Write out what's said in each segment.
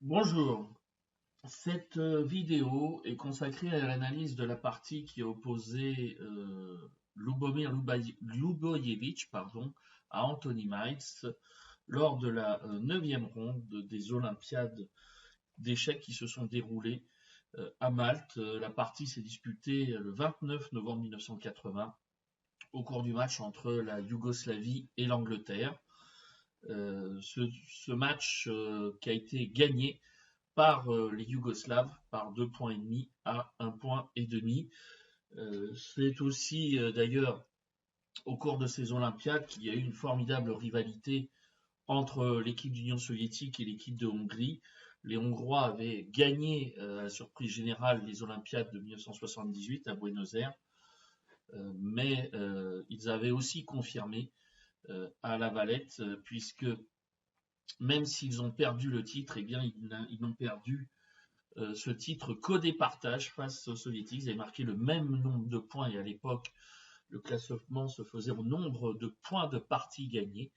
Bonjour, cette vidéo est consacrée à l'analyse de la partie qui a opposé Lubomir Lubojevic à Anthony Miles lors de la 9e ronde des Olympiades d'échecs qui se sont déroulées à Malte. La partie s'est disputée le 29 novembre 1980 au cours du match entre la Yougoslavie et l'Angleterre. Ce match qui a été gagné par les Yougoslaves par 2,5 points à 1,5 points. C'est aussi d'ailleurs au cours de ces Olympiades qu'il y a eu une formidable rivalité entre l'équipe d'Union soviétique et l'équipe de Hongrie. Les Hongrois avaient gagné à la surprise générale les Olympiades de 1978 à Buenos Aires, mais ils avaient aussi confirmé à La Valette, puisque même s'ils ont perdu le titre, eh bien ils n'ont perdu ce titre qu'au départage face aux soviétiques. Ils avaient marqué le même nombre de points et à l'époque, le classement se faisait au nombre de points de parties gagnées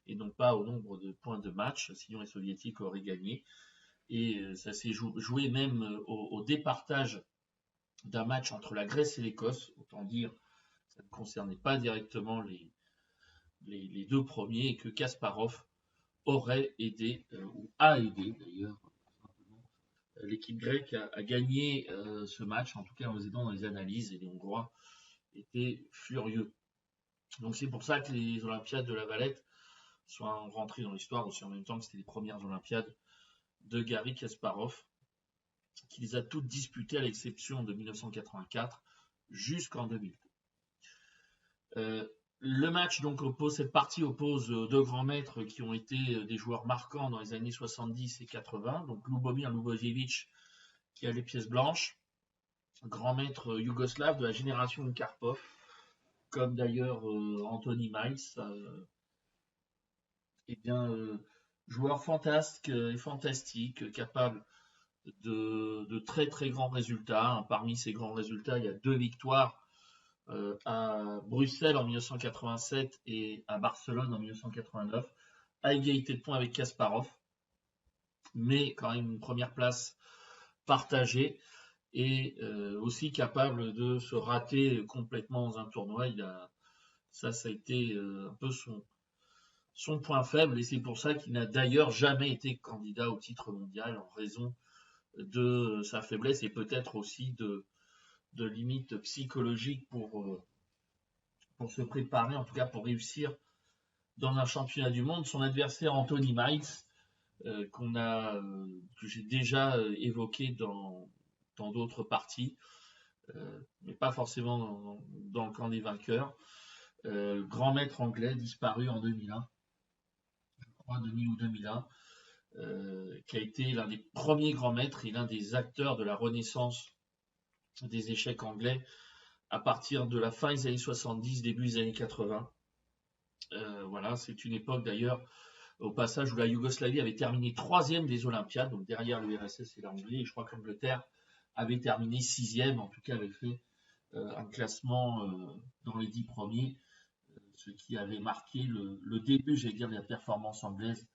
et non pas au nombre de points de match, sinon les soviétiques auraient gagné. Et ça s'est joué même au départage d'un match entre la Grèce et l'Écosse. Autant dire, ça ne concernait pas directement les deux premiers et que Kasparov aurait aidé, ou a aidé d'ailleurs, l'équipe grecque a gagné ce match, en tout cas en les aidant dans les analyses, et les Hongrois étaient furieux. Donc c'est pour ça que les Olympiades de La Valette sont rentrées dans l'histoire aussi en même temps que c'était les premières Olympiades de Garry Kasparov, qui les a toutes disputées à l'exception de 1984 jusqu'en 2000. Le match donc cette partie oppose deux grands maîtres qui ont été des joueurs marquants dans les années 70 et 80, donc Lubomir Lubojevic qui a les pièces blanches, grand maître yougoslave de la génération de Karpov, comme d'ailleurs Anthony Miles, eh bien, joueur fantasque et fantastique, capable de très très grands résultats. Parmi ces grands résultats, il y a 2 victoires à Bruxelles en 1987 et à Barcelone en 1989, à égalité de points avec Kasparov, mais quand même une première place partagée et aussi capable de se rater complètement dans un tournoi. Ça a été un peu son point faible et c'est pour ça qu'il n'a d'ailleurs jamais été candidat au titre mondial en raison de sa faiblesse et peut-être aussi de limites psychologiques pour se préparer, en tout cas pour réussir dans un championnat du monde. Son adversaire Anthony Miles, que j'ai déjà évoqué dans d'autres parties, mais pas forcément dans le camp des vainqueurs. Grand maître anglais disparu en 2001, je crois 2000 ou 2001, qui a été l'un des premiers grands maîtres et l'un des acteurs de la renaissance des échecs anglais à partir de la fin des années 70, début des années 80. Voilà, c'est une époque d'ailleurs au passage où la Yougoslavie avait terminé 3e des Olympiades, donc derrière l'URSS et la Hongrie, et je crois que l'Angleterre avait terminé 6e, en tout cas avait fait un classement dans les 10 premiers, ce qui avait marqué le début, j'allais dire, de la performance anglaise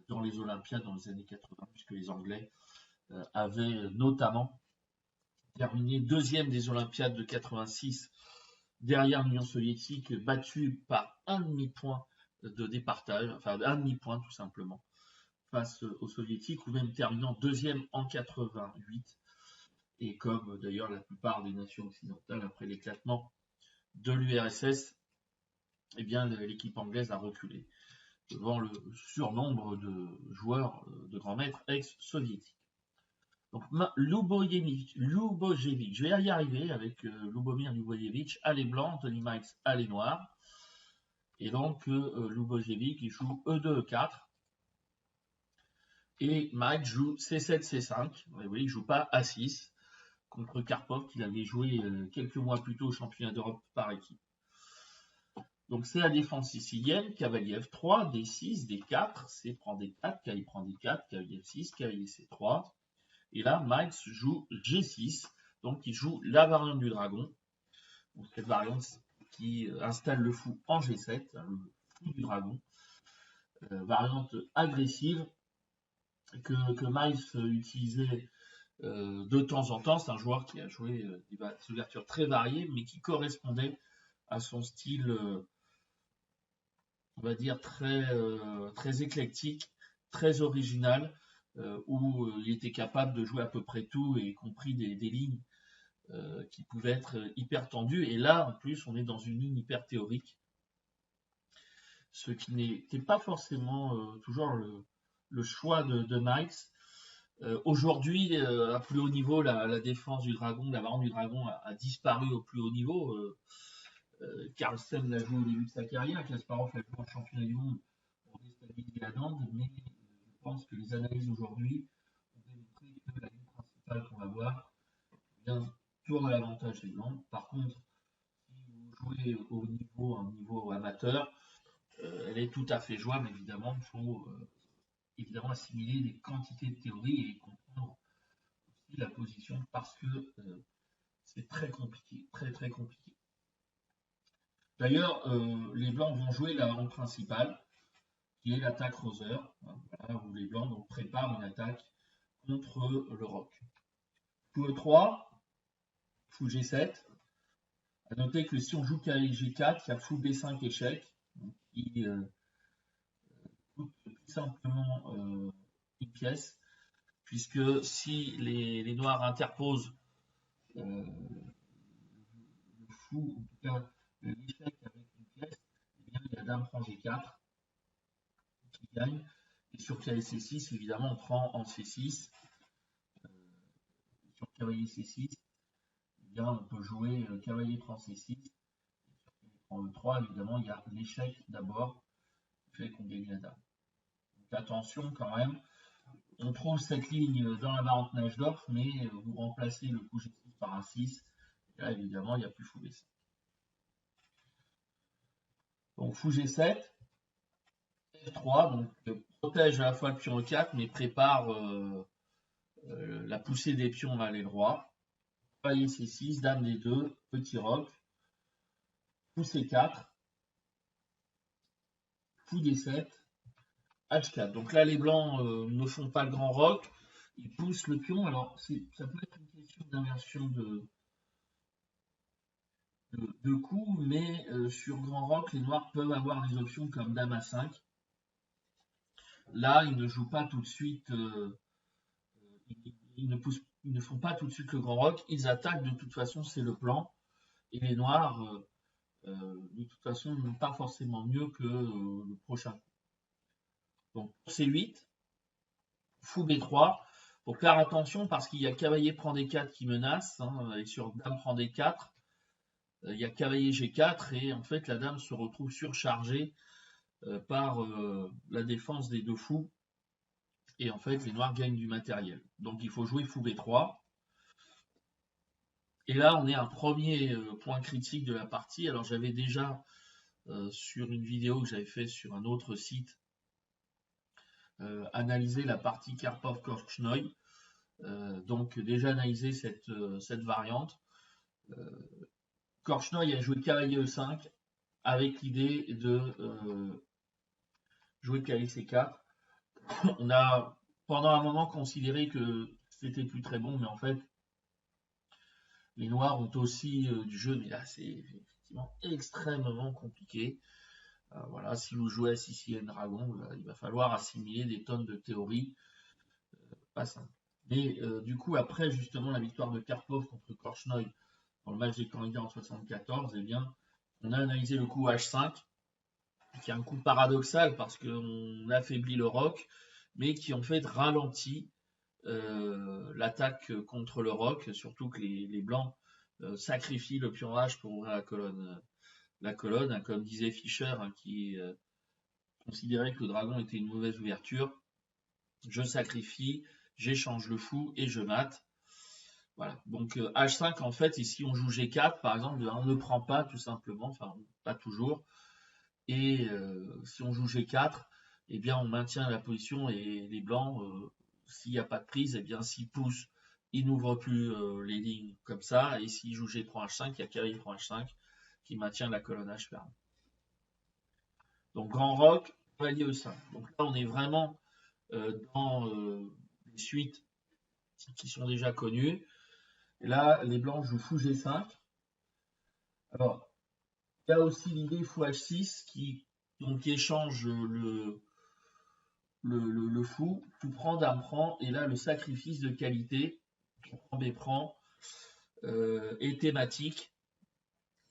dans les Olympiades dans les années 80, puisque les Anglais avaient notamment terminé 2e des Olympiades de 86 derrière l'Union soviétique, battue par un demi-point de départage, enfin un demi-point tout simplement, face aux soviétiques, ou même terminant 2e en 88, et comme d'ailleurs la plupart des nations occidentales après l'éclatement de l'URSS, eh bien l'équipe anglaise a reculé devant le surnombre de joueurs de grands maîtres ex-soviétiques. Donc Lubojevic, je vais y arriver avec Lubomir Lubojevic, allez blanc, Anthony Miles, allez noir. Et donc Lubojevic il joue E2, E4. Et Miles joue C7, C5. Oui, il ne joue pas A6 contre Karpov qu'il avait joué quelques mois plus tôt au championnat d'Europe par équipe. Donc c'est la défense sicilienne, cavalier F3, D6, D4, C prend D4, cavalier prend D4, cavalier F6, cavalier C3. Et là, Miles joue G6, donc il joue la variante du dragon. Donc cette variante qui installe le fou en G7, le fou du dragon. Variante agressive que Miles utilisait de temps en temps. C'est un joueur qui a joué des ouvertures très variées, mais qui correspondait à son style, on va dire, très éclectique, très original, où il était capable de jouer à peu près tout, y compris des lignes qui pouvaient être hyper tendues. Et là, en plus, on est dans une ligne hyper théorique, ce qui n'était pas forcément toujours le choix de Miles. Aujourd'hui, à plus haut niveau, la défense du Dragon, la variante du Dragon a disparu au plus haut niveau. Carlsen l'a joué au début de sa carrière, Kasparov l'a joué en championnat du monde pour déstabiliser la Dande, mais je pense que les analyses aujourd'hui ont démontré que la ligne principale qu'on va voir tourne à l'avantage des Blancs. Par contre, si vous jouez un niveau amateur, elle est tout à fait jouable, évidemment. Il faut évidemment assimiler des quantités de théorie et comprendre aussi la position parce que c'est très compliqué, très très compliqué. D'ailleurs, les Blancs vont jouer la variante principale, qui est l'attaque Roser, voilà, où les Blancs donc, préparent une attaque contre le Roc. Fou E3, Fou G7. À noter que si on joue cavalier G4, il y a Fou B5 échec, qui coûte tout simplement une pièce, puisque si les Noirs interposent le Fou, en tout cas l'échec avec une pièce, eh bien, il y a Dame prend G4 qui gagne. Et sur cavalier C6, évidemment, on prend en C6. Sur cavalier C6, eh bien, on peut jouer cavalier prend C6. En E3, évidemment, il y a l'échec d'abord qui fait qu'on gagne la dame. Donc attention quand même. On trouve cette ligne dans la variante Najdorf, mais vous remplacez le coup G6 par un 6. Et là, évidemment, il n'y a plus fou B5. Donc fou G7. F3, donc protège à la fois le pion E4, mais prépare la poussée des pions vers les droits. Cavalier C6, dame D2, petit roc. Fou C4. Fou D7. H4. Donc là, les blancs ne font pas le grand roc. Ils poussent le pion. Alors, ça peut être une question d'inversion de coups, mais sur grand roc, les noirs peuvent avoir des options comme dame A5. Là, ils ne jouent pas tout de suite, ils ne font pas tout de suite le grand roc. Ils attaquent, de toute façon, c'est le plan. Et les noirs, de toute façon, n'ont pas forcément mieux que le prochain coup. Donc, C8, fou B3. Faut faire attention parce qu'il y a cavalier prend D4 qui menace, hein, et sur dame prend D4, il y a cavalier G4 et en fait la dame se retrouve surchargée par la défense des deux fous et en fait les noirs gagnent du matériel. Donc il faut jouer fou B3. Et là on est à un premier point critique de la partie. Alors j'avais déjà sur une vidéo que j'avais fait sur un autre site analysé la partie Karpov-Korchnoi. Donc déjà analysé cette variante. Korchnoi a joué cavalier E5 avec l'idée de jouer cavalier C4. On a pendant un moment considéré que c'était plus très bon, mais en fait les noirs ont aussi du jeu, mais là c'est effectivement extrêmement compliqué. Voilà, si vous jouez à Sicilian Dragon, il va falloir assimiler des tonnes de théorie, pas simple. Mais du coup, après justement la victoire de Karpov contre Korchnoi dans le match des candidats en 74, eh bien, on a analysé le coup H5, qui est un coup paradoxal parce qu'on affaiblit le roc, mais qui en fait ralentit l'attaque contre le roc, surtout que les blancs sacrifient le pion H pour ouvrir la colonne, hein, comme disait Fischer, hein, qui considérait que le dragon était une mauvaise ouverture. Je sacrifie, j'échange le fou et je mate. Voilà. Donc H5 en fait, ici on joue G4 par exemple, on ne prend pas tout simplement, enfin pas toujours. Et si on joue G4, eh bien on maintient la position et les blancs, s'il n'y a pas de prise, eh bien s'ils poussent, ils n'ouvrent plus les lignes comme ça. Et s'ils jouent G prend H5, il y a cavalier prend H5 qui maintient la colonne H ferme. Donc grand roc, cavalier E5. Donc là on est vraiment dans les suites qui sont déjà connues. Et là, les blancs jouent fou G5. Alors, il y a aussi l'idée fou H6 qui donc échange le fou prend, dame prend, et là le sacrifice de qualité, B prend, est thématique.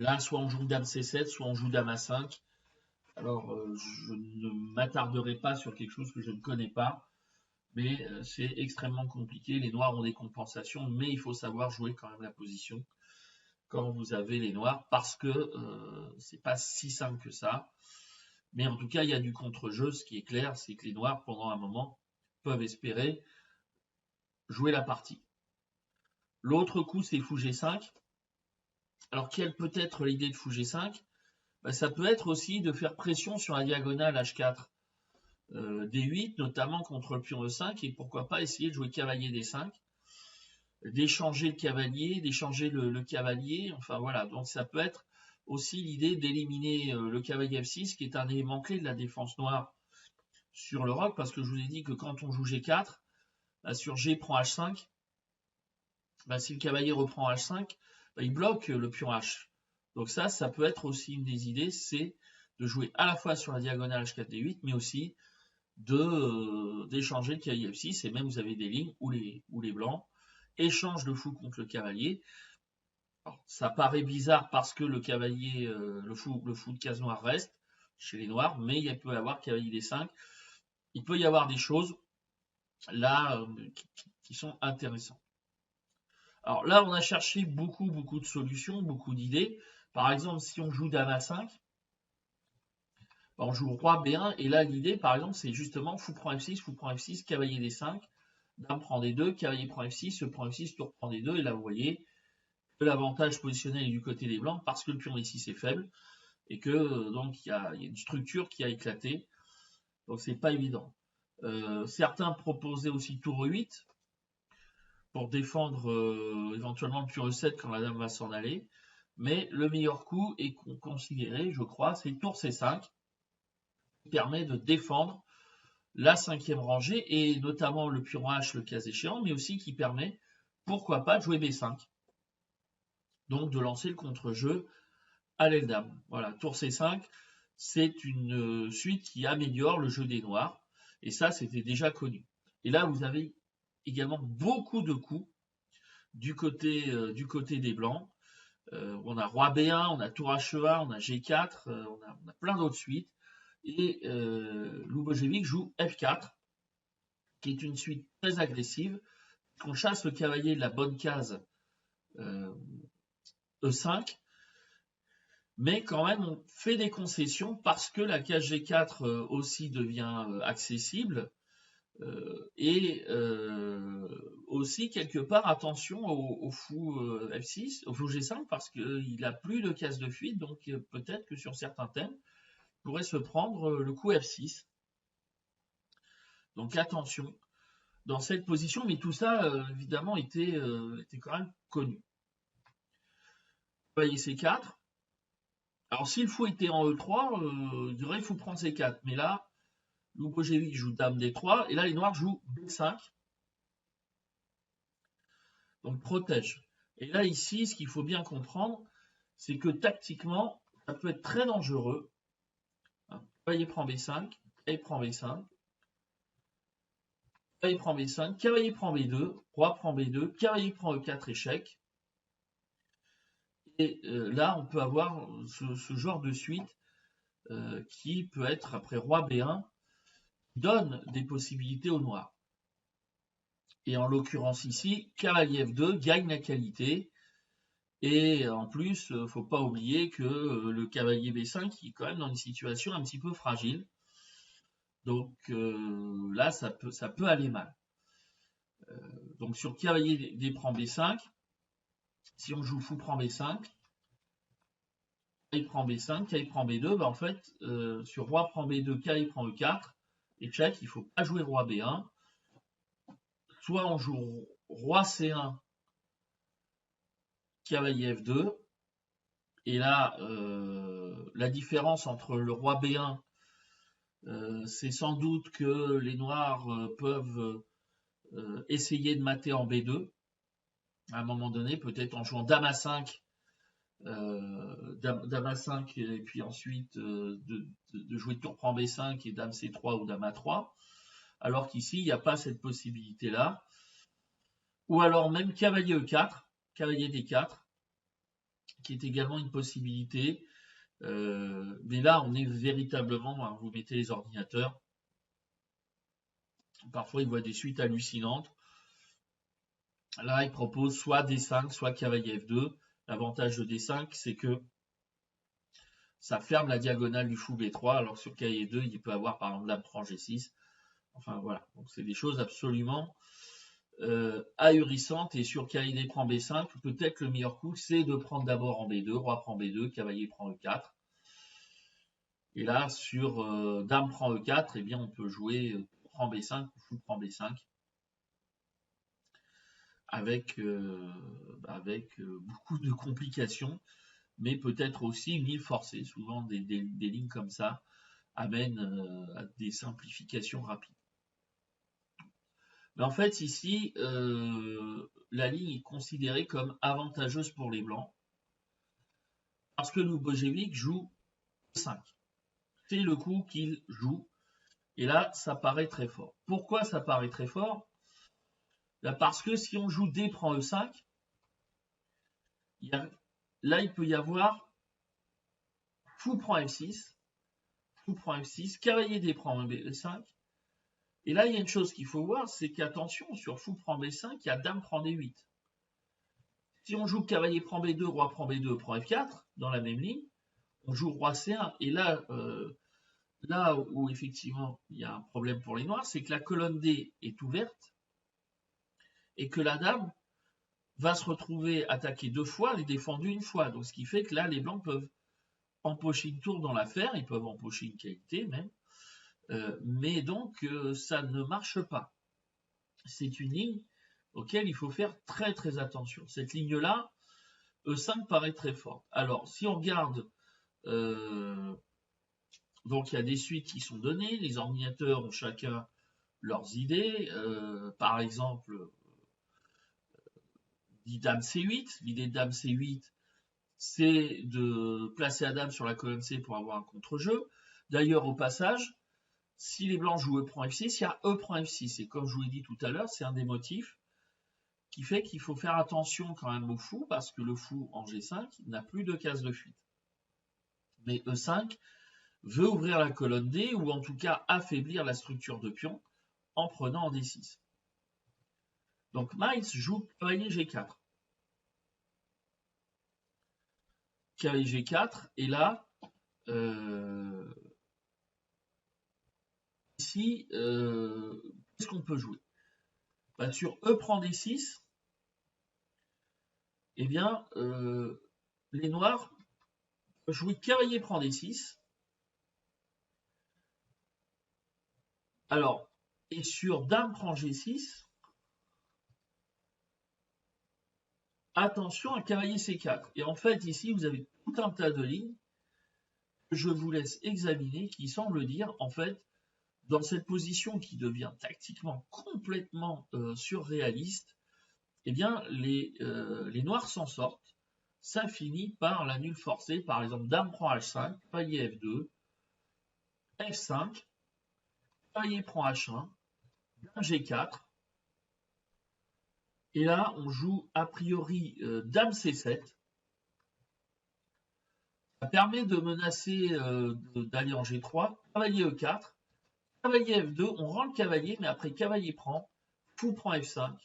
Là, soit on joue dame C7, soit on joue dame A5. Alors, je ne m'attarderai pas sur quelque chose que je ne connais pas, mais c'est extrêmement compliqué. Les noirs ont des compensations, mais il faut savoir jouer quand même la position quand vous avez les noirs, parce que c'est pas si simple que ça. Mais en tout cas, il y a du contre-jeu. Ce qui est clair, c'est que les noirs, pendant un moment, peuvent espérer jouer la partie. L'autre coup, c'est fou G5. Alors, quelle peut être l'idée de fou G5? Ça peut être aussi de faire pression sur la diagonale H4 D8, notamment contre le pion E5, et pourquoi pas essayer de jouer cavalier D5, d'échanger le cavalier, d'échanger le cavalier, enfin voilà. Donc ça peut être aussi l'idée d'éliminer le cavalier F6, qui est un élément clé de la défense noire sur le roc, parce que je vous ai dit que quand on joue G4, sur G prend H5, si le cavalier reprend H5, il bloque le pion H. Donc ça peut être aussi une des idées, c'est de jouer à la fois sur la diagonale H4 D8, mais aussi d'échanger le cavalier F6, et même vous avez des lignes où les blancs échangent le fou contre le cavalier. Alors, ça paraît bizarre parce que le cavalier, le fou de case noire reste chez les noirs, mais il peut y avoir cavalier D5. Il peut y avoir des choses là qui sont intéressantes. Alors là, on a cherché beaucoup de solutions, beaucoup d'idées. Par exemple, si on joue dame A5, on joue roi B1, et là l'idée par exemple c'est justement fou prend F6, cavalier D5, dame prend D2, cavalier prend F6, prend F6, tour prend D2, et là vous voyez que l'avantage positionnel est du côté des blancs parce que le pion D6 est faible, et que donc il y a une structure qui a éclaté, donc c'est pas évident. Certains proposaient aussi tour E8 pour défendre éventuellement le pion E7 quand la dame va s'en aller, mais le meilleur coup est considéré, je crois, c'est tour C5, qui permet de défendre la cinquième rangée, et notamment le pion H le cas échéant, mais aussi qui permet, pourquoi pas, de jouer B5. Donc de lancer le contre-jeu à l'aile dame. Voilà, tour C5, c'est une suite qui améliore le jeu des noirs, et ça c'était déjà connu. Et là vous avez également beaucoup de coups du côté des blancs. On a roi B1, on a tour H1, on a G4, on a plein d'autres suites. Et Lubojevic joue F4, qui est une suite très agressive, qu'on chasse le cavalier de la bonne case E5, mais quand même on fait des concessions parce que la case G4 aussi devient accessible, et aussi quelque part attention au fou F6, au fou G5, parce qu'il n'a plus de case de fuite, donc peut-être que sur certains thèmes, il pourrait se prendre le coup F6. Donc attention dans cette position, mais tout ça évidemment était quand même connu. Cavalier C4. Alors si le fou était en E3, je dirais il faut prendre C4, mais là, Lubojevic joue dame D3, et là les noirs jouent B5. Donc protège. Et là ici, ce qu'il faut bien comprendre, c'est que tactiquement, ça peut être très dangereux. Cavalier prend B5, cavalier prend B5, cavalier prend B5, cavalier prend B2, roi prend B2, cavalier prend E4, échec. Et là, on peut avoir ce genre de suite qui peut être, après roi B1, donne des possibilités aux noirs. Et en l'occurrence ici, cavalier F2 gagne la qualité. Et en plus, il ne faut pas oublier que le cavalier B5 est quand même dans une situation un petit peu fragile. Donc là, ça peut aller mal. Donc sur cavalier D prend B5, si on joue fou prend B5, cavalier prend B5, cavalier prend B2, en fait, sur roi prend B2, cavalier prend E4, et check, il ne faut pas jouer roi B1. Soit on joue roi C1, cavalier F2, et là, la différence entre le roi B1 C'est sans doute que les noirs peuvent essayer de mater en B2 à un moment donné, peut-être en jouant dame à 5, dame à 5 et puis ensuite de jouer tour prend B5 et dame C3 ou dame A3, alors qu'ici il n'y a pas cette possibilité-là. Ou alors même cavalier E4, cavalier D4, qui est également une possibilité. Mais là, on est véritablement, hein, vous mettez les ordinateurs, parfois ils voient des suites hallucinantes. Là, ils proposent soit D5, soit cavalier F2. L'avantage de D5, c'est que ça ferme la diagonale du fou B3, alors sur cavalier 2, il peut avoir par exemple dame prend G6. Enfin voilà, donc c'est des choses absolument ahurissantes. Et sur cavalier D prend B5, peut-être le meilleur coup, c'est de prendre d'abord en B2, roi prend B2, cavalier prend E4. Et là, sur dame prend E4, eh bien, on peut jouer prend B5 ou fou prend B5 avec beaucoup de complications, mais peut-être aussi une ligne forcée. Souvent, des lignes comme ça amènent à des simplifications rapides. Mais en fait, ici, la ligne est considérée comme avantageuse pour les blancs parce que Lubojevic joue 5. C'est le coup qu'il joue. Et là, ça paraît très fort. Pourquoi ça paraît très fort? Là, parce que si on joue D prend E5, là, il peut y avoir fou prend F6, fou prend F6, cavalier D prend B5. Et là, il y a une chose qu'il faut voir, c'est qu'attention, sur fou prend B5, il y a dame prend D8. Si on joue cavalier prend B2, roi prend B2, prend F4, dans la même ligne, on joue roi C1. Et là, là où effectivement il y a un problème pour les noirs, c'est que la colonne D est ouverte et que la dame va se retrouver attaquée 2 fois et défendue 1 fois. Donc ce qui fait que là, les blancs peuvent empocher une tour dans l'affaire, ils peuvent empocher une qualité même, mais donc ça ne marche pas. C'est une ligne auquel il faut faire très très attention. Cette ligne-là, E5 paraît très forte. Alors, si on regarde, donc il y a des suites qui sont données, les ordinateurs ont chacun leurs idées. Par exemple, dit dame C8, l'idée de dame C8, c'est de placer la dame sur la colonne C pour avoir un contre-jeu. D'ailleurs, au passage, si les blancs jouent E prend F6, il y a E prend F6. Et comme je vous l'ai dit tout à l'heure, c'est un des motifs qui fait qu'il faut faire attention quand même au fou, parce que le fou en G5 n'a plus de case de fuite. Mais E5 veut ouvrir la colonne D, ou en tout cas affaiblir la structure de pion en prenant en D6. Donc Miles joue cavalier G4. Cavalier G4, et là, ici, qu'est-ce qu'on peut jouer? Ben, sur E prend D6, eh bien, les noirs peuvent jouer cavalier prend D6. Alors, et sur dame prend G6, attention à cavalier C4. Et en fait, ici, vous avez tout un tas de lignes que je vous laisse examiner qui semblent dire, en fait, dans cette position qui devient tactiquement complètement surréaliste, eh bien, les noirs s'en sortent. Ça finit par la nulle forcée. Par exemple, dame prend H5, cavalier F2, F5, cavalier prend H1, dame G4. Et là, on joue a priori dame C7. Ça permet de menacer d'aller en G3, cavalier E4, cavalier F2, on rend le cavalier, mais après cavalier prend, fou prend F5,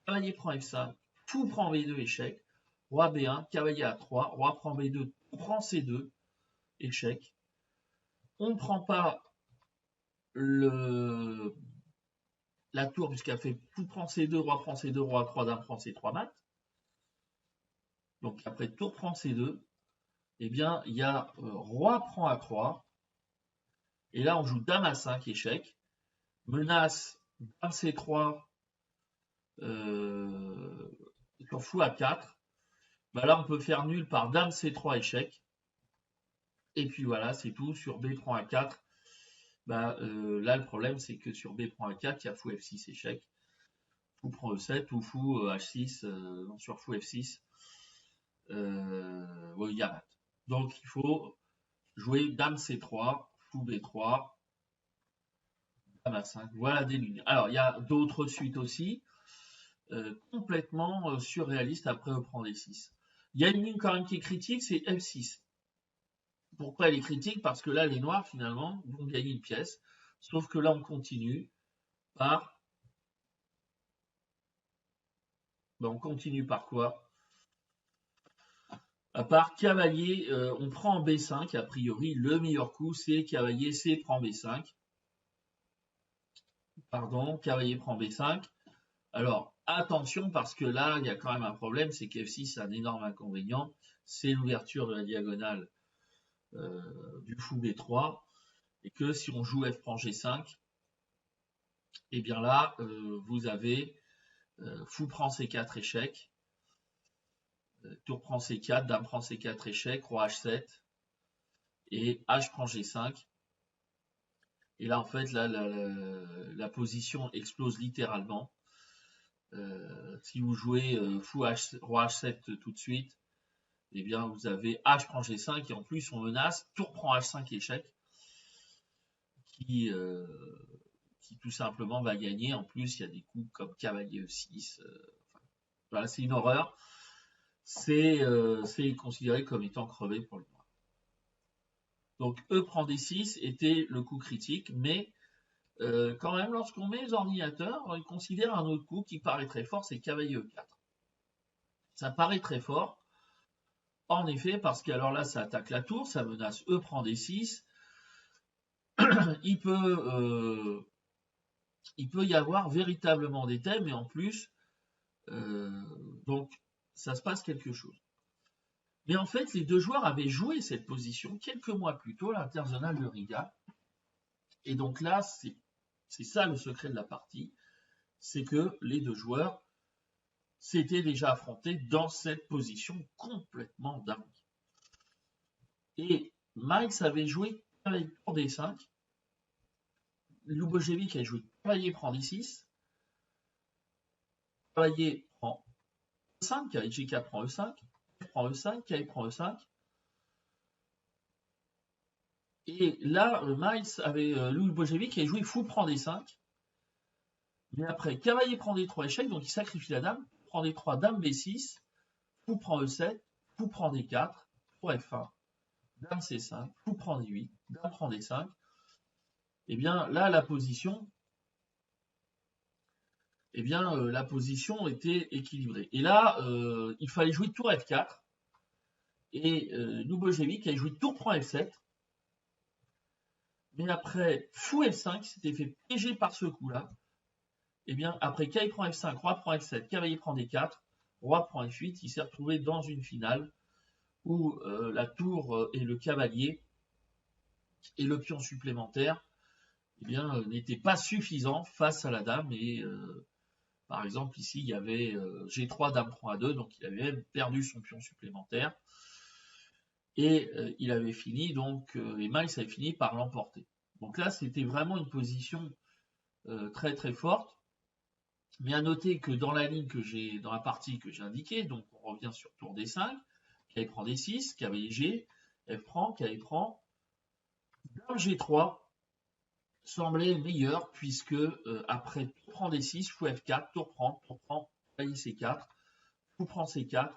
cavalier prend F5, fou prend B2, échec, roi B1, cavalier A3, roi prend B2, prend C2, échec. On ne prend pas la tour puisqu'elle fait fou prend C2, roi prend C2, roi A3, dame prend C3 mat. Donc après tour prend C2, eh bien il y a roi prend A3, et là on joue dame A5, échec, menace dame C3 sur fou A4. Bah là on peut faire nul par dame C3, échec. Et puis voilà, c'est tout. Sur B prend A4, Là, le problème, c'est que sur B prend A4, il y a fou F6 échec, fou prend E7 ou fou H6, sur fou F6, il y a mat. Donc, il faut jouer dame C3, fou B3, dame A5, voilà des lignes. Alors, il y a d'autres suites aussi, complètement surréalistes après E prend D6. Il y a une ligne quand même qui est critique, c'est F6. Pourquoi elle est critique? Parce que là, les noirs, finalement, vont gagner une pièce. Sauf que là, on continue par... on continue par quoi? À part cavalier, on prend en B5. A priori, le meilleur coup, c'est cavalier C prend B5. Pardon, cavalier prend B5. Alors, attention, parce que là, il y a quand même un problème, c'est qu'F6 a un énorme inconvénient. C'est l'ouverture de la diagonale du fou B3. Et que si on joue F prend G5, et bien là, vous avez fou prend C4 échec, tour prend C4, dame prend C4 échec, roi H7, et H prend G5. Et là, en fait, là, la position explose littéralement. Si vous jouez fou H, roi H7 tout de suite, eh bien, vous avez H prend G5, et en plus, on menace tour prend H5 échec, qui tout simplement va gagner. En plus, il y a des coups comme cavalier E6. Voilà, c'est une horreur. C'est considéré comme étant crevé pour le noir. Donc E prend D6 était le coup critique, mais quand même, lorsqu'on met les ordinateurs, ils considèrent un autre coup qui paraît très fort, c'est cavalier E4. Ça paraît très fort, en effet, parce que alors là, ça attaque la tour, ça menace E prend D6. Il peut y avoir véritablement des thèmes, et en plus, donc ça se passe quelque chose. Mais en fait, les deux joueurs avaient joué cette position quelques mois plus tôt à l'international de Riga. Et donc là, c'est ça le secret de la partie, c'est que les deux joueurs s'étaient déjà affrontés dans cette position complètement dingue. Et Miles avait joué cavalier pour D5, Lubojevic a joué cavalier prend D6, cavalier prend E5, cavalier G4 prend E5, prend E5, cavalier prend E5. Et là, Miles avait Lubojevic qui avait joué fou prend D5. Mais après, cavalier prend D3 échec, donc il sacrifie la dame, prend D3, dame B6, fou prend E7, fou prend D4, pour F1, dame C5, fou prend D8, dame prend D5. Et bien là, la position était équilibrée. Et là, il fallait jouer tour F4. Et Lubojevic avait joué tour prend F7. Mais après, fou F5, s'était fait piéger par ce coup-là. Et bien, après cavalier prend F5, roi prend F7, cavalier prend D4, roi prend F8, il s'est retrouvé dans une finale où la tour et le cavalier et le pion supplémentaire n'étaient pas suffisants face à la dame. Et par exemple, ici, il y avait G3, dame prend A2, donc il avait même perdu son pion supplémentaire. Et il avait fini, donc, et Miles avait fini par l'emporter. Donc là, c'était vraiment une position très très forte. Mais à noter que dans la ligne dans la partie que j'ai indiquée, donc on revient sur tour D5, cavalier prend D6, cavalier G, F prend, cavalier prend, dame G3 semblait meilleur puisque après tour prend D6, fou F4, tour prend, cavalier C4, fou prend C4.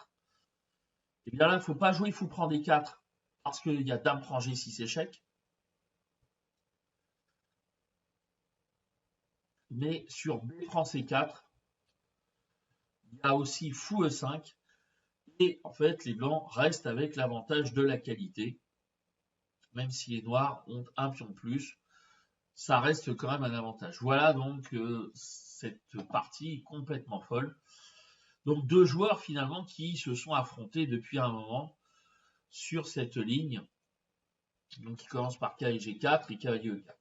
Et bien là, il ne faut pas jouer fou prend D4 parce qu'il y a dame prend G6 échec. Mais sur B prend C4, il y a aussi fou E5. Et en fait, les blancs restent avec l'avantage de la qualité. Même si les noirs ont un pion de plus, ça reste quand même un avantage. Voilà donc cette partie complètement folle. Donc deux joueurs finalement qui se sont affrontés depuis un moment sur cette ligne. Donc qui commence par cavalier G4 et cavalier E4.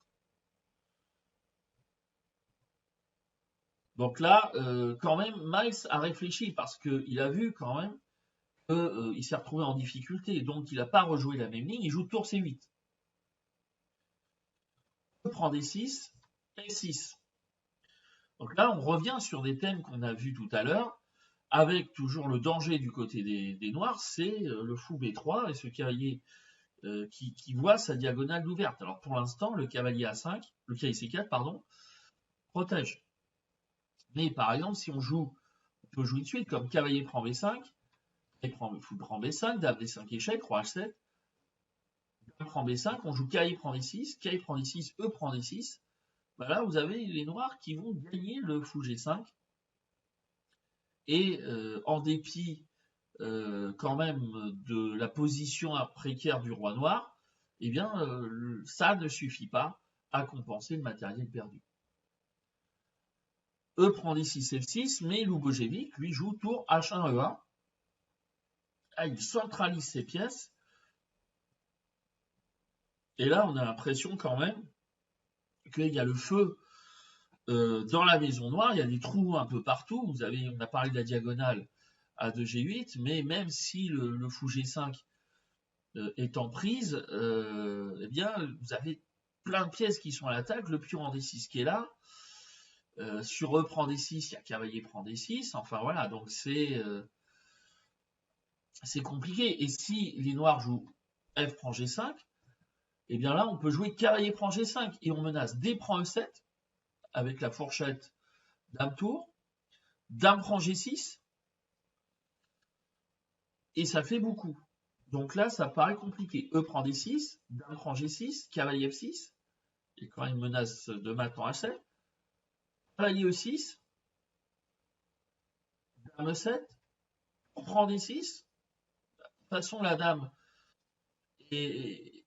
Donc là, quand même, Miles a réfléchi parce qu'il a vu quand même qu'il s'est retrouvé en difficulté. Donc il n'a pas rejoué la même ligne, il joue tour C8. E prend D6, F6. Donc là, on revient sur des thèmes qu'on a vus tout à l'heure, avec toujours le danger du côté des noirs, c'est le fou B3 et ce cavalier qui voit sa diagonale ouverte. Alors pour l'instant, le cavalier A5, le cavalier C4, pardon, protège. Mais par exemple, si on peut jouer de suite comme cavalier prend B5, fou prend B5, dame D5 échec, roi H7, dame prend B5, on joue cavalier prend D6, cavalier prend D6, E prend D6. Ben là, vous avez les noirs qui vont gagner le fou G5. Et en dépit quand même de la position précaire du roi noir, eh bien, ça ne suffit pas à compenser le matériel perdu. E prend D6, F6, mais Lubojevic, lui, joue tour H1, E1. Ah, il centralise ses pièces. Et là, on a l'impression quand même qu'il y a le feu dans la maison noire. Il y a des trous un peu partout. On a parlé de la diagonale à 2G8, mais même si le fou G5 est en prise, eh bien, vous avez plein de pièces qui sont à l'attaque. Le pion en D6 qui est là. Sur E prend D6, il y a cavalier prend D6. Enfin voilà, donc c'est compliqué. Et si les noirs jouent F prend G5, et bien là, on peut jouer cavalier prend G5 et on menace D prend E7 avec la fourchette dame tour, dame prend G6 et ça fait beaucoup. Donc là, ça paraît compliqué. E prend D6, dame prend G6, cavalier F6 et quand même une menace de mat en H7, cavalier E6, dame E7, on prend D6. De toute façon, la dame est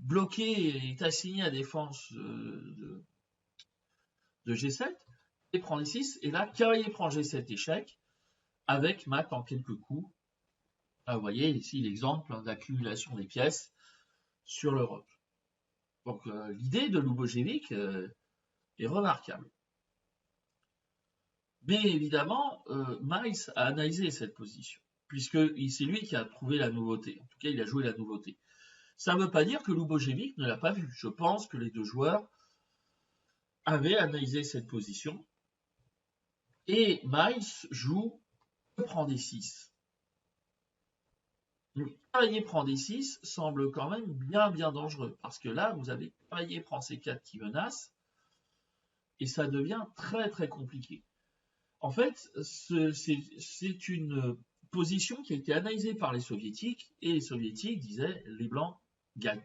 bloquée, est assignée à défense de G7, et prend D6, et là, cavalier prend G7 échec, avec mat en quelques coups. Là, vous voyez ici l'exemple d'accumulation des pièces sur le roc. Donc l'idée de Lubojevic est remarquable. Mais évidemment, Miles a analysé cette position, puisque c'est lui qui a trouvé la nouveauté. En tout cas, il a joué la nouveauté. Ça ne veut pas dire que Lubojevic ne l'a pas vu. Je pense que les deux joueurs avaient analysé cette position. Et Miles joue E prend D6. Le cavalier prend D6 semble quand même bien dangereux, parce que là, vous avez cavalier prend C4 qui menace, et ça devient très compliqué. En fait, c'est une position qui a été analysée par les soviétiques, et les soviétiques disaient les blancs gagnent.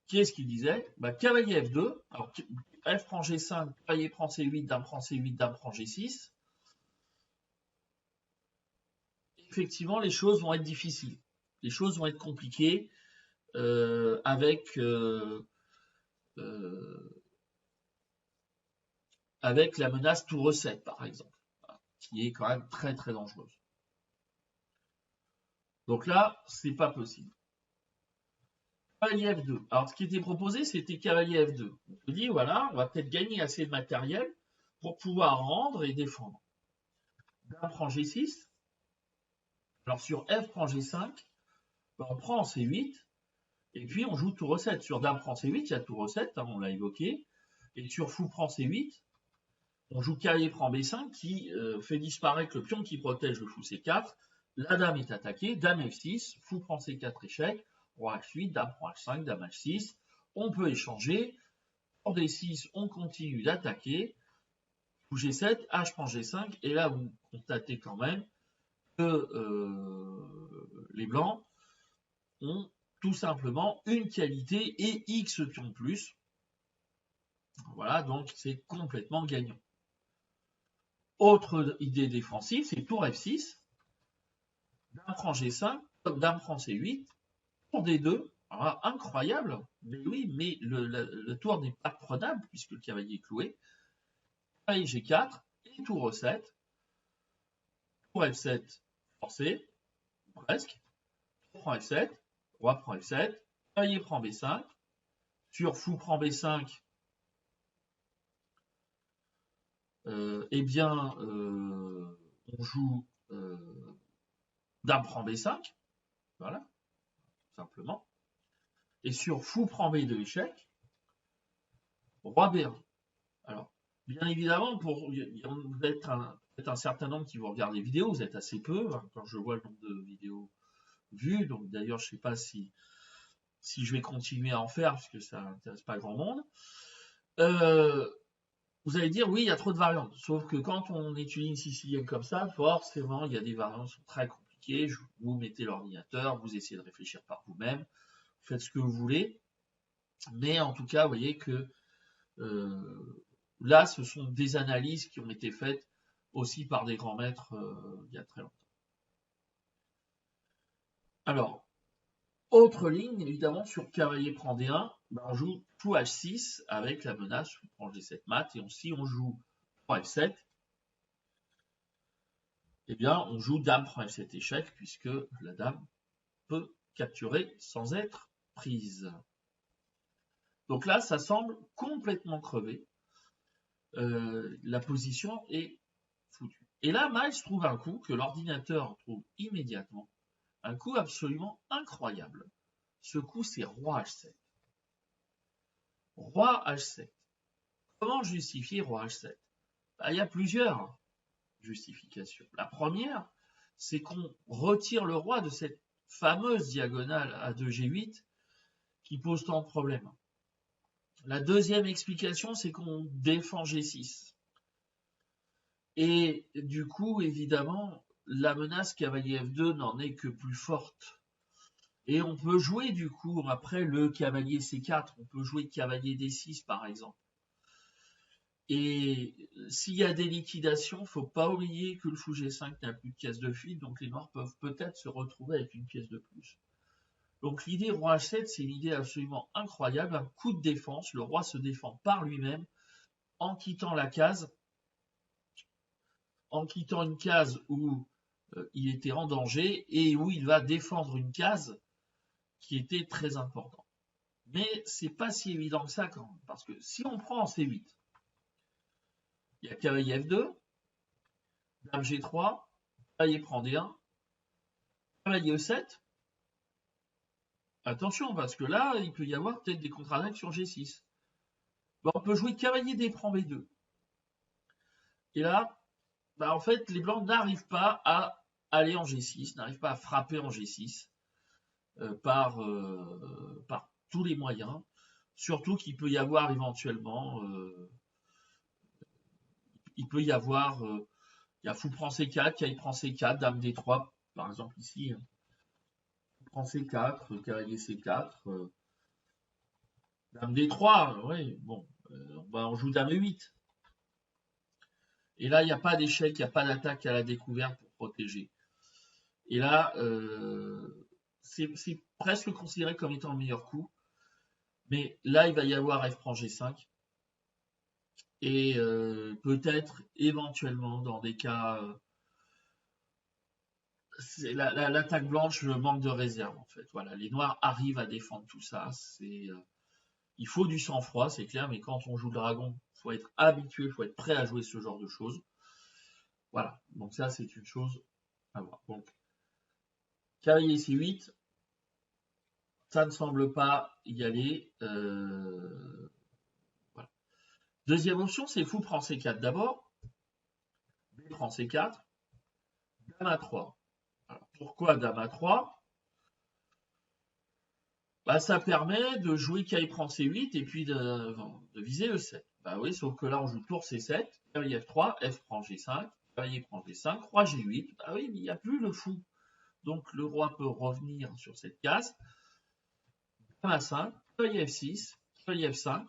Qui est-ce qui disait cavalier F2, alors F prend G5, cavalier prend C8, dame prend C8, dame prend G6. Effectivement, les choses vont être difficiles. Les choses vont être compliquées avec la menace tour E7, par exemple, qui est quand même très dangereuse. Donc là, c'est pas possible. Cavalier F2. Alors, ce qui était proposé, c'était cavalier F2. On se dit, voilà, on va peut-être gagner assez de matériel pour pouvoir rendre et défendre. Dame prend G6. Alors, sur F prend G5, on prend en C8, et puis on joue tour E7. Sur dame prend C8, il y a tour E7, on l'a évoqué. Et sur fou prend C8, on joue cavalier prend B5 qui fait disparaître le pion qui protège le fou C4. La dame est attaquée, dame F6, fou prend C4 échec, roi H8, dame prend H5, dame H6. On peut échanger. Pour D6, on continue d'attaquer. Fou G7, H prend G5. Et là, vous constatez quand même que les blancs ont tout simplement une qualité et X pions plus. Voilà, donc c'est complètement gagnant. Autre idée défensive, c'est tour F6, dame prend G5, dame prend C8, tour D2, alors incroyable, mais oui, mais le tour n'est pas prenable puisque le cavalier est cloué. Cavalier G4 et tour E7, tour F7 forcé, presque, tour prend F7, roi prend F7, cavalier prend B5, sur fou prend B5, eh bien, on joue dame prend B5, voilà, tout simplement. Et sur fou prend B2 échec, roi B1. Alors, bien évidemment, vous êtes un certain nombre qui vont regarder les vidéos, vous êtes assez peu, hein, quand je vois le nombre de vidéos vues, donc d'ailleurs je ne sais pas si je vais continuer à en faire, puisque ça n'intéresse pas grand monde. Vous allez dire, oui, il y a trop de variantes. Sauf que quand on étudie une sicilienne comme ça, forcément, il y a des variantes qui sont très compliquées. Vous mettez l'ordinateur, vous essayez de réfléchir par vous-même, vous faites ce que vous voulez. Mais en tout cas, vous voyez que là, ce sont des analyses qui ont été faites aussi par des grands maîtres il y a très longtemps. Alors, autre ligne, évidemment, sur cavalier prend D1, ben on joue tout H6 avec la menace fou prend G7 mat, et si on joue roi F7, eh bien, on joue dame prend F7 échec, puisque la dame peut capturer sans être prise. Donc là, ça semble complètement crevé. La position est foutue. Et là, Miles trouve un coup que l'ordinateur trouve immédiatement, un coup absolument incroyable. Ce coup, c'est roi H7. Roi H7. Comment justifier roi H7? Il y a plusieurs justifications. La première, c'est qu'on retire le roi de cette fameuse diagonale à 2G8 qui pose tant de problèmes. La deuxième explication, c'est qu'on défend G6. Et du coup, évidemment, la menace cavalier F2 n'en est que plus forte. Et on peut jouer du coup, après le cavalier C4, on peut jouer cavalier D6 par exemple. Et s'il y a des liquidations, il ne faut pas oublier que le fou G5 n'a plus de pièce de fuite, donc les noirs peuvent peut-être se retrouver avec une pièce de plus. Donc l'idée roi H7, c'est une idée absolument incroyable, un coup de défense, le roi se défend par lui-même en quittant la case, en quittant une case où il était en danger et où il va défendre une case qui était très importante. Mais c'est pas si évident que ça quand même, parce que si on prend en C8, il y a cavalier F2, dame G3, cavalier prend D1, cavalier E7. Attention, parce que là, il peut y avoir peut-être des contre-attaques sur G6. Bon, on peut jouer cavalier D prend B2. Et là, en fait, les blancs n'arrivent pas à aller en G6, n'arrivent pas à frapper en G6 par tous les moyens. Surtout qu'il peut y avoir éventuellement, il peut y avoir, il y a fou prend C4, cavalier prend C4, dame D3, par exemple ici. Fou prend C4, cavalier C4, dame D3, oui, bon, on joue dame E8. Et là, il n'y a pas d'échec, il n'y a pas d'attaque à la découverte pour protéger. Et là, c'est presque considéré comme étant le meilleur coup. Mais là, il va y avoir F prend G5. Et peut-être, éventuellement, dans des cas... l'attaque blanche manque de réserve, en fait. Voilà, les noirs arrivent à défendre tout ça. Il faut du sang-froid, c'est clair, mais quand on joue le dragon, il faut être habitué, il faut être prêt à jouer ce genre de choses. Voilà, donc ça, c'est une chose à voir. Donc, cavalier C8, ça ne semble pas y aller. Voilà. Deuxième option, c'est fou prend C4 d'abord. B prend C4. Dame A3. Alors, pourquoi Dame A3? Ça permet de jouer cavalier prend C8 et puis de viser E7. Oui, sauf que là, on joue tour C7, cavalier F3, F prend G5, cavalier prend G5, roi G8. Oui, mais il n'y a plus le fou. Donc, le roi peut revenir sur cette case. Dame A5, cavalier F6, cavalier F5.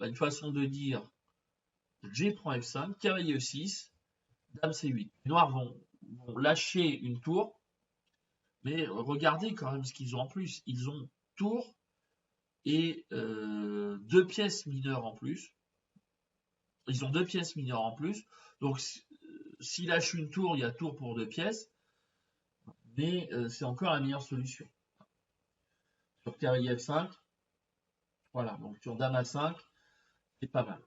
Une façon de dire G prend F5, cavalier E6, dame C8. Les noirs vont lâcher une tour, mais regardez quand même ce qu'ils ont en plus. Ils ont tour et deux pièces mineures en plus. Ils ont deux pièces mineures en plus. Donc, s'ils lâchent une tour, il y a tour pour deux pièces. Mais c'est encore la meilleure solution. Sur cavalier F5, voilà. Donc, sur dame A5, c'est pas mal.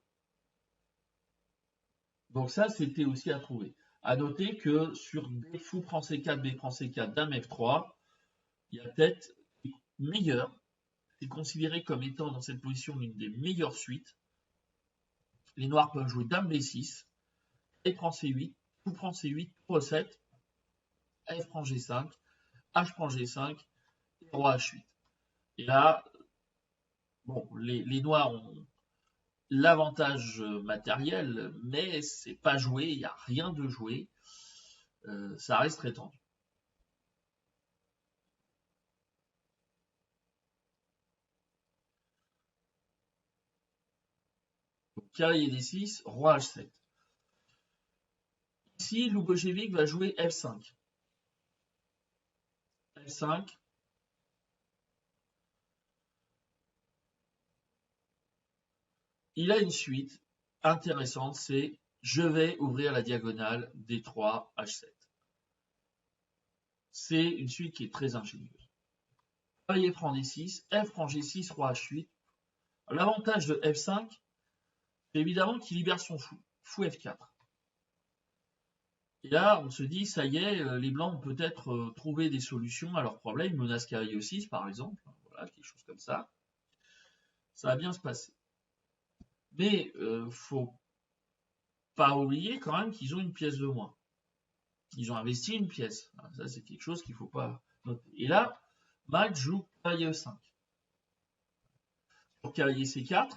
Donc, ça, c'était aussi à trouver. À noter que sur B fou prend C4, B prend C4, dame F3, il y a peut-être meilleur c'est considéré comme étant dans cette position l'une des meilleures suites. Les noirs peuvent jouer dame B6, et prend C8, fou prend C8, tour E7, F prend G5, H prend G5, et roi H8. Et là, bon, les noirs ont l'avantage matériel, mais c'est pas joué, il n'y a rien de joué. Ça reste très tendu. Donc, cavalier D6, roi H7. Ici, Lubojevic va jouer F5. F5. Il a une suite intéressante, c'est je vais ouvrir la diagonale D3, H7. C'est une suite qui est très ingénieuse. Cavalier prend D6, F prend G6, roi H8. L'avantage de F5, c'est évidemment qu'il libère son fou. Fou F4. Et là, on se dit, ça y est, les blancs ont peut-être trouvé des solutions à leurs problèmes. Menace cavalier E6, par exemple. Voilà, quelque chose comme ça. Ça va bien se passer. Mais faut pas oublier quand même qu'ils ont une pièce de moins. Ils ont investi une pièce. Ça, c'est quelque chose qu'il ne faut pas noter. Et là, Max joue cavalier E5. Pour cavalier C4,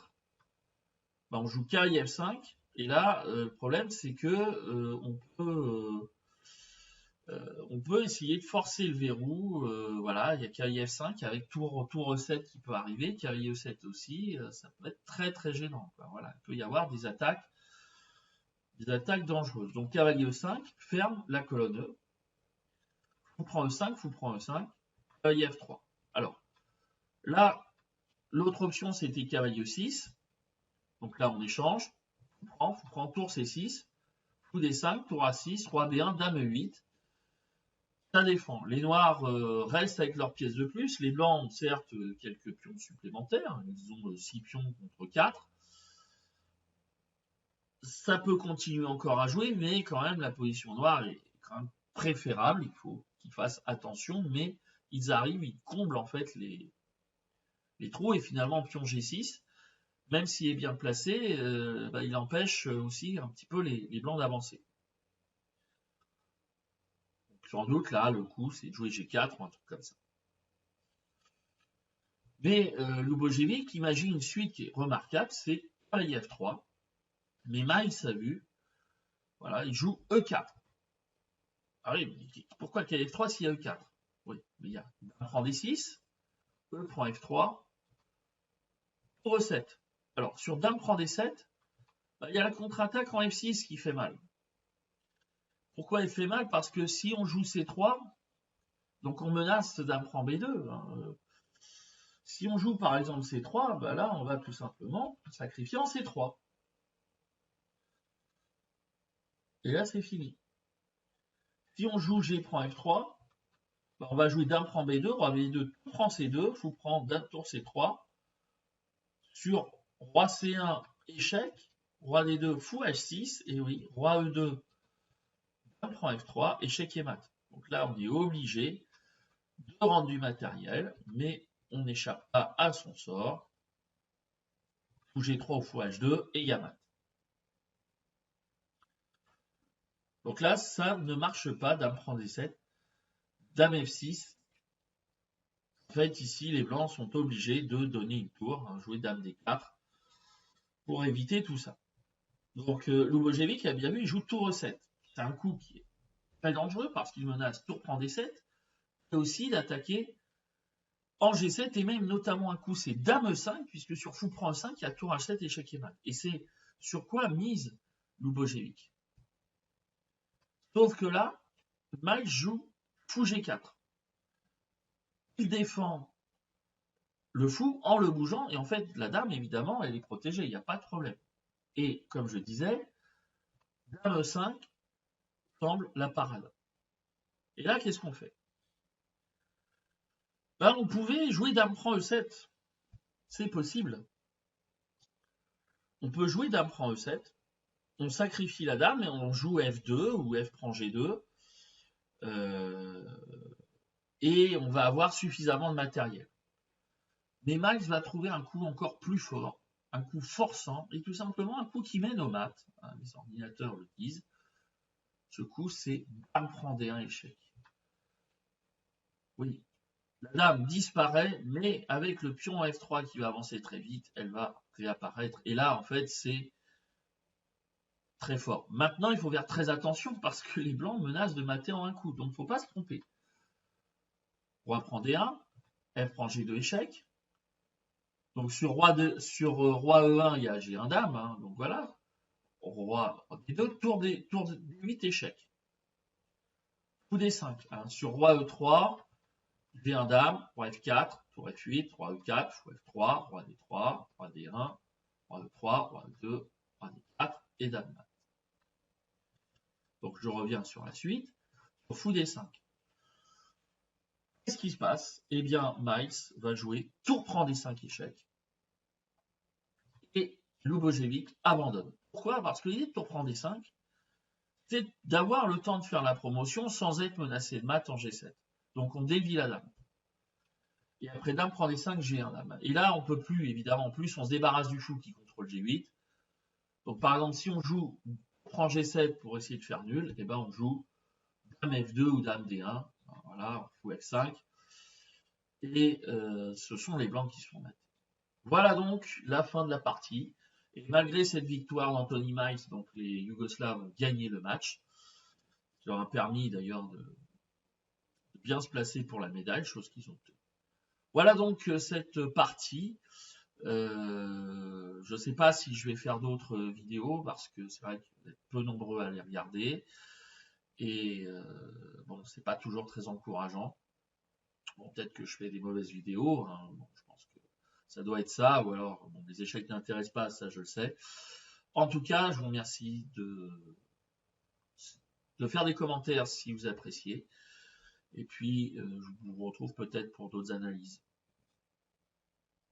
ben, on joue cavalier F5. Et là, le problème, c'est que on peut essayer de forcer le verrou. Voilà, il y a cavalier F5 avec tour E7 qui peut arriver, cavalier E7 aussi. Ça peut être très très gênant. Voilà, il peut y avoir des attaques dangereuses. Donc cavalier E5 ferme la colonne E. Fou prend E5, fou prend E5, cavalier F3. Alors là, l'autre option c'était cavalier E6. Donc là on échange. Fou prend tour C6, fou D5, tour A6, roi B1, dame E8. Ça défend. Les noirs restent avec leurs pièces de plus. Les blancs ont certes quelques pions supplémentaires. Ils ont 6 pions contre 4. Ça peut continuer encore à jouer, mais quand même la position noire est quand même préférable. Il faut qu'ils fassent attention, mais ils arrivent, ils comblent en fait les trous. Et finalement, pion G6, même s'il est bien placé, il empêche aussi un petit peu les blancs d'avancer. Sans doute, là, le coup, c'est de jouer G4 ou un truc comme ça. Mais Lubojevic imagine une suite qui est remarquable, c'est cavalier F3. Mais Miles a vu, voilà, il joue E4. Ah oui, mais pourquoi cavalier F3 s'il y a E4? Oui, mais il y a dame prend D6, E prend F3, tour E7. Alors, sur dame prend D7, il y a la contre-attaque en F6 qui fait mal. Pourquoi elle fait mal? Parce que si on joue C3, donc on menace dame prend B2. Si on joue par exemple C3, là on va tout simplement sacrifier en C3. Et là c'est fini. Si on joue G prend F3, on va jouer dame prend B2, roi B2, tout prend C2, fou prend dame tour C3. Sur roi C1, échec, roi D2, fou H6, et oui, roi E2, dame prend F3, échec et mat. Donc là on est obligé de rendre du matériel, mais on n'échappe pas à son sort. Fou G3 ou fou H2 et mat. Donc là, ça ne marche pas, dame prend D7, dame F6. En fait, ici, les blancs sont obligés de donner une tour, jouer dame D4, pour éviter tout ça. Donc Lubojevic a bien vu, il joue tour E7. C'est un coup qui est très dangereux parce qu'il menace tour prend D7, et aussi d'attaquer en G7, et même notamment un coup, c'est dame E5, puisque sur fou prend E5, il y a tour H7, échec et mat. Et c'est sur quoi mise Lubojevic. Sauf que là, Miles joue fou G4. Il défend le fou en le bougeant, et en fait, la dame, évidemment, elle est protégée, il n'y a pas de problème. Et comme je disais, dame E5 semble la parade. Et là, qu'est-ce qu'on fait? On pouvait jouer dame prend E7. C'est possible. On peut jouer dame prend E7. On sacrifie la dame et on joue F2 ou F prend G2. Et on va avoir suffisamment de matériel. Mais Miles va trouver un coup encore plus fort, un coup forçant, et tout simplement un coup qui mène au mat. Hein, les ordinateurs le disent. Ce coup, c'est dame prend D1 échec. Oui, la dame disparaît, mais avec le pion F3 qui va avancer très vite, elle va réapparaître. Et là, en fait, c'est très fort. Maintenant, il faut faire très attention parce que les blancs menacent de mater en un coup. Donc, il ne faut pas se tromper. Roi prend D1, F prend G2 échec. Donc, sur roi E1, il y a G1 dame. Hein, donc, voilà. Roi D2, tour D8 échec. Coup D5. Hein, sur roi E3, G1 dame, roi F4, tour F8, roi E4, fou F3, roi D3, roi D1, roi E3, roi E2, roi D4 et dame mat. Donc je reviens sur la suite. Sur fou D5. Qu'est-ce qui se passe? Eh bien, Miles va jouer tour prend D5 échec. Et Lubojevic abandonne. Pourquoi? Parce que l'idée de tour prend D5, c'est d'avoir le temps de faire la promotion sans être menacé de mat en G7. Donc on dévie la dame. Et après dame prend D5, G1 dame. Et là, on peut plus, évidemment, en plus, on se débarrasse du fou qui contrôle G8. Donc par exemple, si on joue prend G7 pour essayer de faire nul, eh ben on joue dame F2 ou dame D1. Voilà, fou F5. Et ce sont les blancs qui sont matés. Voilà donc la fin de la partie. Et malgré cette victoire d'Anthony Miles, donc les Yougoslaves ont gagné le match. Ça leur a permis d'ailleurs de bien se placer pour la médaille, chose qu'ils ont obtenue. Voilà donc cette partie. Je ne sais pas si je vais faire d'autres vidéos parce que c'est vrai que vous êtes peu nombreux à les regarder. Et bon, c'est pas toujours très encourageant. Bon, peut-être que je fais des mauvaises vidéos. Hein. Bon, je pense que ça doit être ça. Ou alors, bon, les échecs n'intéressent pas, ça je le sais. En tout cas, je vous remercie de faire des commentaires si vous appréciez. Et puis, je vous retrouve peut-être pour d'autres analyses.